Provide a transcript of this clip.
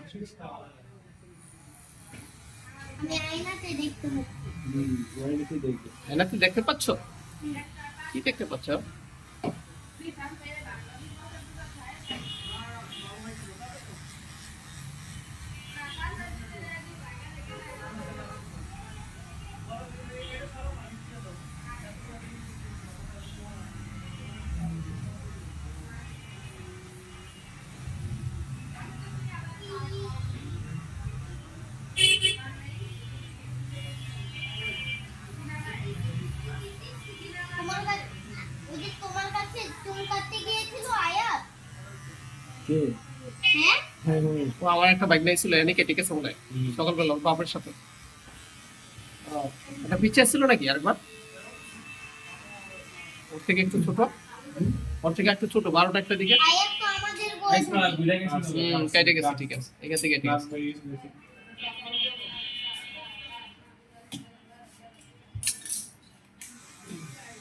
আমি আয়নাতে দেখতে পাচ্ছি। আয়নাতে দেখতে পাচ্ছ? কি দেখতে পাচ্ছ? ওই যে তোমার কাছে চুল কাটতে গিয়েছিল আয়াত। কে? হ্যাঁ হ্যাঁ হ্যাঁ। ও আমার একটা বাইক নিয়েছিল, এনে কেটে গেছে মনে হয় সকালবেলা ওর বাবার সাথে। এটা পিছিয়ে ছিল নাকি আরেকবার? ওর থেকে একটু ছোট, ওর থেকে একটু ছোট, 12টা একটা দিকে। আয়াত তো আমাদের বয়স। কেটে গেছে, ঠিক আছে, এখান থেকে কেটে গেছে।